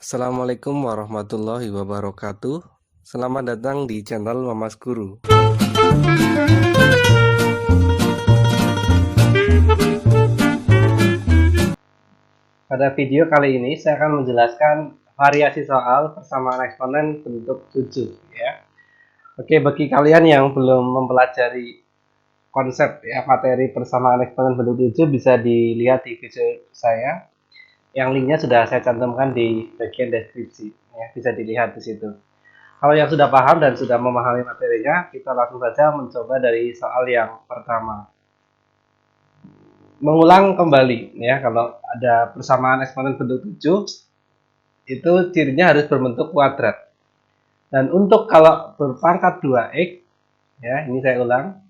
Assalamualaikum warahmatullahi wabarakatuh. Selamat datang di channel Mamas Guru. Pada video kali ini saya akan menjelaskan variasi soal persamaan eksponen bentuk 7 ya. Oke, bagi kalian yang belum mempelajari konsep ya materi persamaan eksponen bentuk 7 bisa dilihat di video saya. Yang linknya sudah saya cantumkan di bagian deskripsi ya, bisa dilihat di situ. Kalau yang sudah paham dan sudah memahami materinya, kita langsung saja mencoba dari soal yang pertama. Mengulang kembali ya, kalau ada persamaan eksponen bentuk 7 itu cirinya harus berbentuk kuadrat. Dan untuk kalau berpangkat 2x ya, ini saya ulang,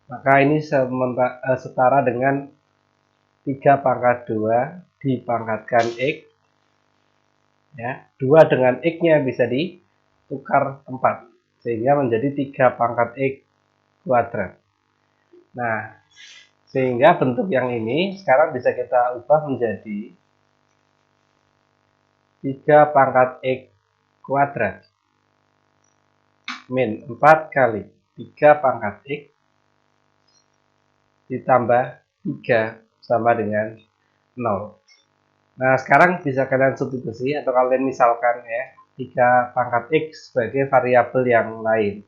maka ini setara dengan 3 pangkat 2 dipangkatkan x ya. 2 dengan x-nya bisa ditukar tempat sehingga menjadi 3 pangkat x kuadrat. Nah, sehingga bentuk yang ini sekarang bisa kita ubah menjadi 3 pangkat x kuadrat min 4 kali 3 pangkat x ditambah 3 sama dengan 0. Nah, sekarang bisa kalian substitusi atau kalian misalkan ya 3 pangkat x sebagai variabel yang lain.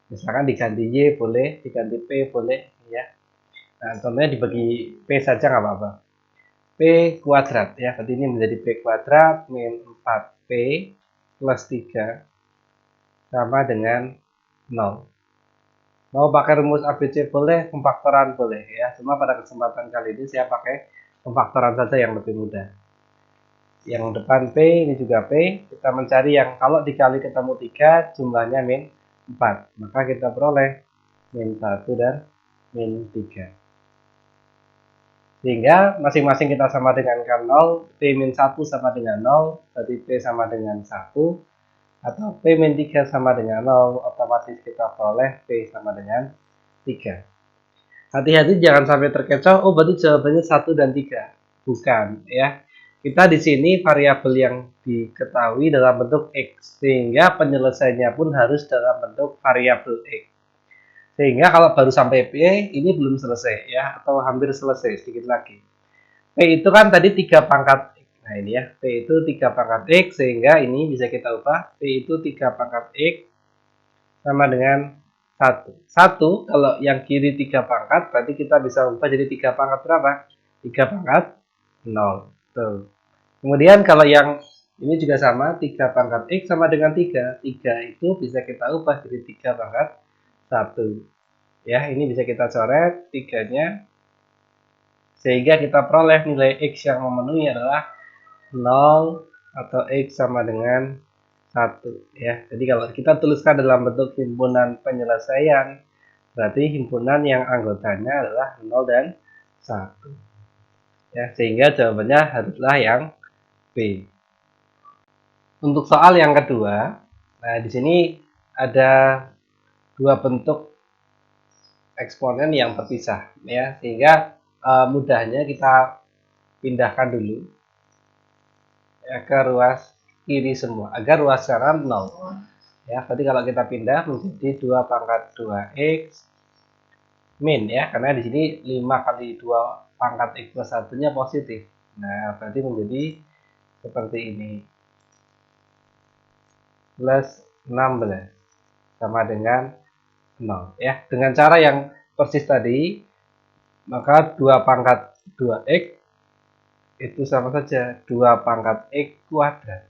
Misalkan diganti y boleh, diganti p boleh ya. Nah, contohnya dibagi p saja nggak apa-apa. P kuadrat ya, berarti ini menjadi P kuadrat min 4P plus 3 sama dengan 0. Mau pakai rumus ABC boleh, pemfaktoran boleh ya, cuma pada kesempatan kali ini saya pakai pemfaktoran saja yang lebih mudah. Yang depan P, ini juga P, kita mencari yang kalau dikali ketemu 3 jumlahnya min 4, maka kita peroleh min 1 dan min 3. Sehingga masing-masing kita sama dengan 0, P-1 sama dengan 0, berarti P sama dengan 1, atau P-3 sama dengan 0, otomatis kita peroleh P sama dengan 3. Hati-hati jangan sampai terkecoh, oh berarti jawabannya 1 dan 3. Bukan, ya. Kita di sini variabel yang diketahui dalam bentuk X, sehingga penyelesaiannya pun harus dalam bentuk variabel X. Sehingga kalau baru sampai P, ini belum selesai ya, atau hampir selesai, sedikit lagi. P itu kan tadi 3 pangkat X. Nah ini ya, P itu 3 pangkat X, sehingga ini bisa kita ubah. P itu 3 pangkat X sama dengan 1. 1, kalau yang kiri 3 pangkat, berarti kita bisa ubah jadi 3 pangkat berapa? 3 pangkat 0. Tuh. Kemudian kalau yang ini juga sama, 3 pangkat X sama dengan 3. 3 itu bisa kita ubah jadi 3 pangkat 1. Ya, ini bisa kita coret 3-nya. Sehingga kita peroleh nilai X yang memenuhi adalah 0 atau X sama dengan 1. Ya. Jadi kalau kita tuliskan dalam bentuk himpunan penyelesaian, berarti himpunan yang anggotanya adalah 0 dan 1. Ya, sehingga jawabannya haruslah yang B. Untuk soal yang kedua, nah di sini ada dua bentuk eksponen yang terpisah ya, sehingga mudahnya kita pindahkan dulu ya, ke ruas kiri semua agar ruas kanan 0 ya. Berarti kalau kita pindah menjadi 2 pangkat 2x min ya, karena di sini 5 kali 2 pangkat x plus 1 nya positif. Nah berarti menjadi seperti ini, plus 16 sama dengan 0 ya. Dengan cara yang persis tadi, maka 2 pangkat 2x itu sama saja 2 pangkat x kuadrat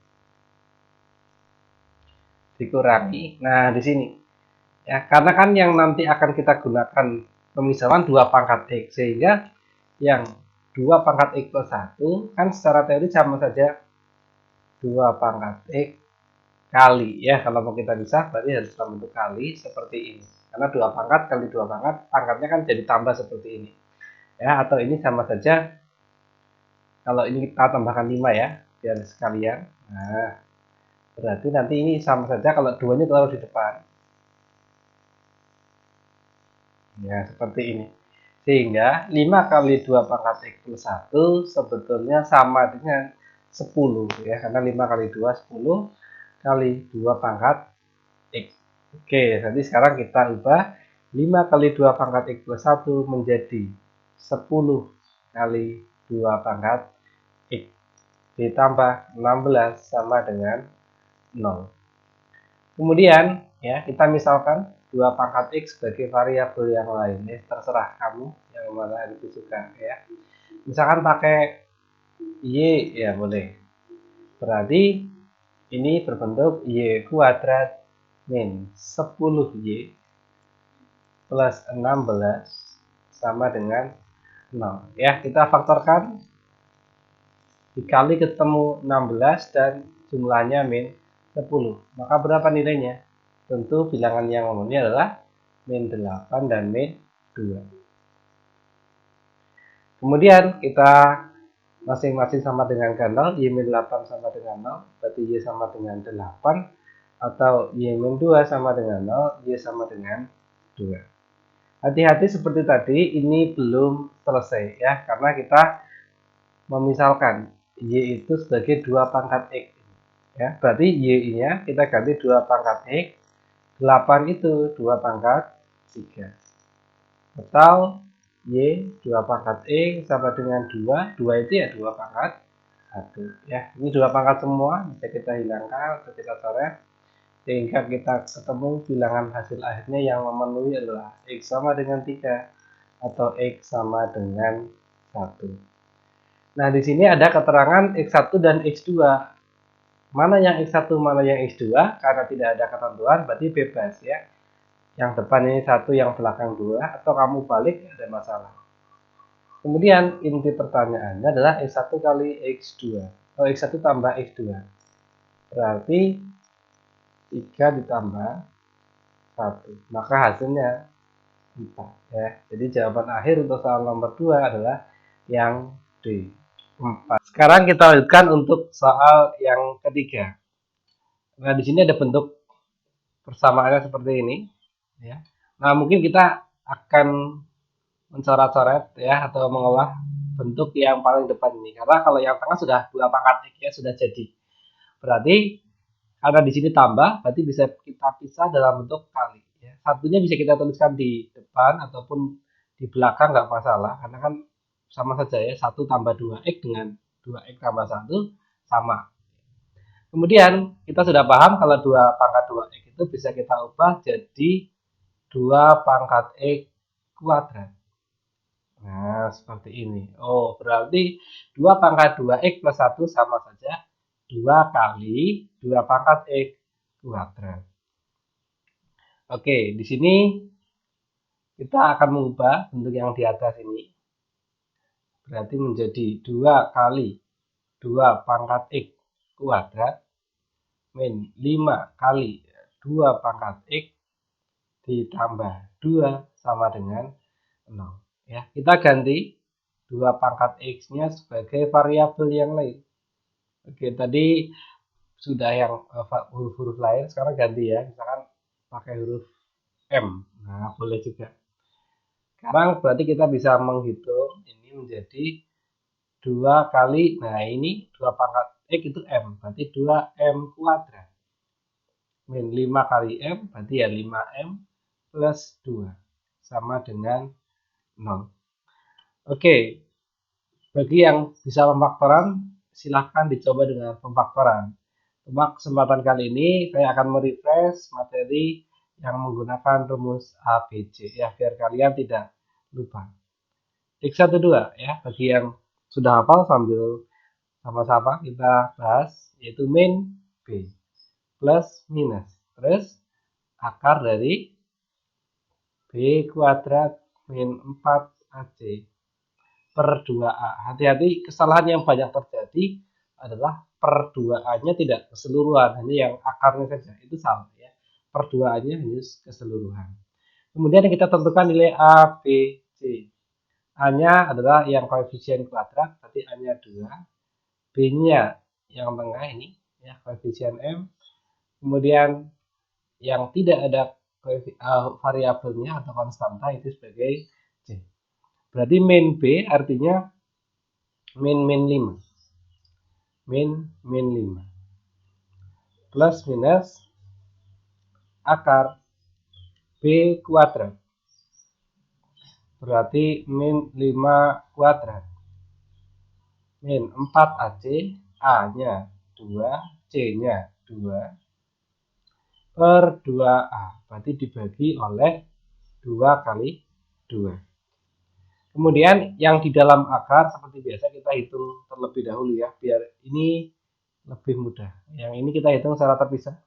dikurangi. Nah, di sini ya, karena kan yang nanti akan kita gunakan pemisahan 2 pangkat x, sehingga yang 2 pangkat x plus 1 kan secara teori sama saja 2 pangkat x kali ya. Kalau mau kita bisa berarti harus dalam bentuk kali seperti ini. Karena 2 pangkat kali 2 pangkat, pangkatnya kan jadi tambah seperti ini. Ya, atau ini sama saja, kalau ini kita tambahkan 5 ya, biar sekalian. Nah, berarti nanti ini sama saja kalau 2-nya taruh di depan. Ya, seperti ini. Sehingga 5 kali 2 pangkat x plus 1 sebetulnya sama dengan 10 ya, karena 5 kali 2 10 kali 2 pangkat X. Oke, jadi sekarang kita ubah 5 kali 2 pangkat X plus 1 menjadi 10 kali 2 pangkat X ditambah 16 sama dengan 0. Kemudian ya kita misalkan 2 pangkat X sebagai variabel yang lain, ya terserah kamu yang mana itu suka ya. Misalkan pakai Y ya boleh. Berarti ini berbentuk Y kuadrat min 10Y plus 16 sama dengan 0. Ya, kita faktorkan dikali ketemu 16 dan jumlahnya min 10. Maka berapa nilainya? Tentu bilangan yang umumnya adalah min 8 dan min 2. Kemudian kita masing-masing sama dengan kan 0, Y min 8 sama dengan 0, berarti Y sama dengan 8, atau Y min 2 sama dengan 0, Y sama dengan 2. Hati-hati seperti tadi, ini belum selesai ya, karena kita memisalkan Y itu sebagai 2 pangkat X. Ya, berarti Y-nya kita ganti 2 pangkat X, 8 itu 2 pangkat 3. Atau Y 2 pangkat X sama dengan 2, 2 itu ya 2 pangkat 1. Ya, ini 2 pangkat semua, bisa kita hilangkan atau kita coret, sehingga kita ketemu bilangan hasil akhirnya yang memenuhi adalah X sama dengan 3 atau X sama dengan 1. Nah, di sini ada keterangan X1 dan X2. Mana yang X1, mana yang X2? Karena tidak ada ketentuan, berarti bebas ya. Yang depan ini 1, yang belakang 2, atau kamu balik, ada masalah. Kemudian inti pertanyaannya adalah X1 kali X2. Oh, X1 tambah X2. Berarti 3 ditambah 1. Maka hasilnya 4 ya. Jadi jawaban akhir untuk soal nomor 2 adalah yang D, 4. Sekarang kita lanjutkan untuk soal yang ketiga. Nah, di sini ada bentuk persamaannya seperti ini ya. Nah, mungkin kita akan mencoret-coret ya atau mengolah bentuk yang paling depan ini. Karena kalau yang tengah sudah 2 pangkat X ya, sudah jadi. Berarti karena di sini tambah, berarti bisa kita pisah dalam bentuk kali ya. Satunya bisa kita tuliskan di depan ataupun di belakang, nggak masalah, karena kan sama saja ya, 1 tambah 2X dengan 2X tambah 1 sama. Kemudian kita sudah paham kalau 2 pangkat 2X itu bisa kita ubah jadi 2 pangkat X kuadrat. Nah, seperti ini. Oh, berarti 2 pangkat 2X plus 1 sama saja 2 kali 2 pangkat X kuadrat. Oke, di sini kita akan mengubah bentuk yang di atas ini. Berarti menjadi 2 kali 2 pangkat X kuadrat min 5 kali 2 pangkat X ditambah 2 sama dengan 0. Ya, kita ganti 2 pangkat X-nya sebagai variabel yang lain. Oke, tadi sudah yang huruf-huruf lain, sekarang ganti ya. Misalkan pakai huruf M. Nah, boleh juga. Sekarang berarti kita bisa menghitung ini menjadi 2 kali, nah ini 2 pangkat X itu M, berarti 2M kuadrat. Min 5 kali M, berarti ya 5M plus 2, sama dengan 0. Oke, bagi yang bisa pemfaktoran, silahkan dicoba dengan pemfaktoran. Cuma kesempatan kali ini saya akan merefresh materi yang menggunakan rumus ABC ya, biar kalian tidak lupa. X12 ya, bagi yang sudah hafal sambil sama-sama kita bahas, yaitu min B plus minus, terus akar dari B kuadrat min 4AC per 2A. Hati-hati, kesalahan yang banyak terjadi adalah per 2A-nya tidak keseluruhan, hanya yang akarnya saja. Itu salah ya. Per 2A-nya hanya keseluruhan. Kemudian kita tentukan nilai A, B, C. A-nya adalah yang koefisien kuadrat, berarti A-nya 2. B-nya yang tengah ini, ya koefisien M. Kemudian yang tidak ada variabelnya atau konstanta itu sebagai C. Berarti min B artinya min 5. min 5 plus minus akar B kuadrat berarti min 5 kuadrat min 4AC, A-nya 2, C-nya 2 per 2A, berarti dibagi oleh 2 kali 2. Kemudian yang di dalam akar seperti biasa kita hitung terlebih dahulu ya, biar ini lebih mudah. Yang ini kita hitung secara terpisah.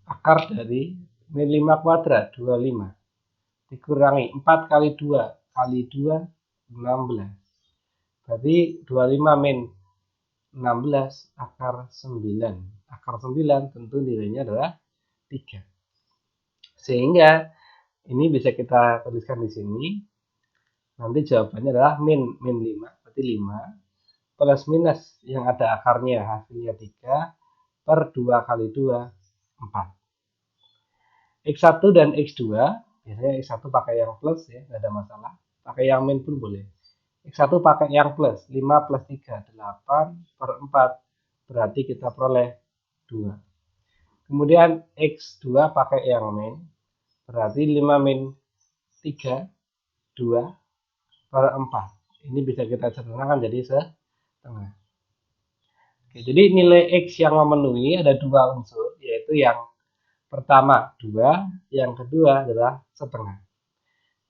Akar dari min 5 kuadrat 25 dikurangi 4 kali 2 kali 2 16. Berarti 25 min 16 akar 9. Akar 9 tentu nilainya adalah 3. Sehingga ini bisa kita tuliskan di sini. Nanti jawabannya adalah min 5, berarti 5 plus minus yang ada akarnya hasilnya 3 per 2 kali 2 4. X1 dan X2 biasanya X1 pakai yang plus ya, nggak ada masalah. Pakai yang min pun boleh. X1 pakai yang plus, 5 plus 3 8 per 4, berarti kita peroleh 2. Kemudian X2 pakai yang min, berarti 5 min 3 2 per 4. Ini bisa kita sederhanakan jadi setengah. Oke, jadi nilai X yang memenuhi ada 2 unsur, yaitu yang pertama 2, yang kedua adalah setengah.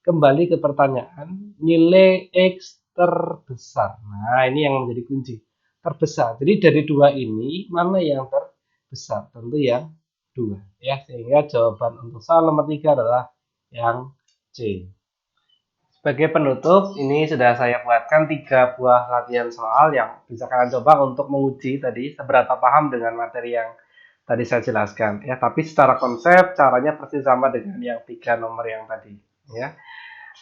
Kembali ke pertanyaan, nilai X terbesar. Nah, ini yang menjadi kunci. Terbesar. Jadi dari 2 ini, mana yang terbesar? Tentu yang 2. Ya, sehingga jawaban untuk soal nomor 3 adalah yang C. Sebagai penutup, ini sudah saya buatkan 3 buah latihan soal yang bisa kalian coba untuk menguji tadi seberapa paham dengan materi yang tadi saya jelaskan. Ya, tapi secara konsep caranya persis sama dengan yang 3 nomor yang tadi. Ya,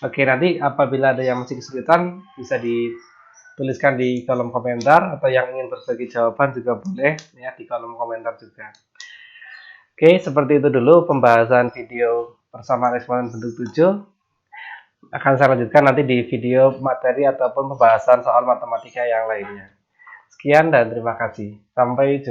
oke, nanti apabila ada yang masih kesulitan bisa dituliskan di kolom komentar atau yang ingin berbagi jawaban juga boleh ya di kolom komentar juga. Oke, seperti itu dulu pembahasan video persamaan eksponen bentuk 7. Akan saya lanjutkan nanti di video materi ataupun pembahasan soal matematika yang lainnya. Sekian dan terima kasih. Sampai jumpa.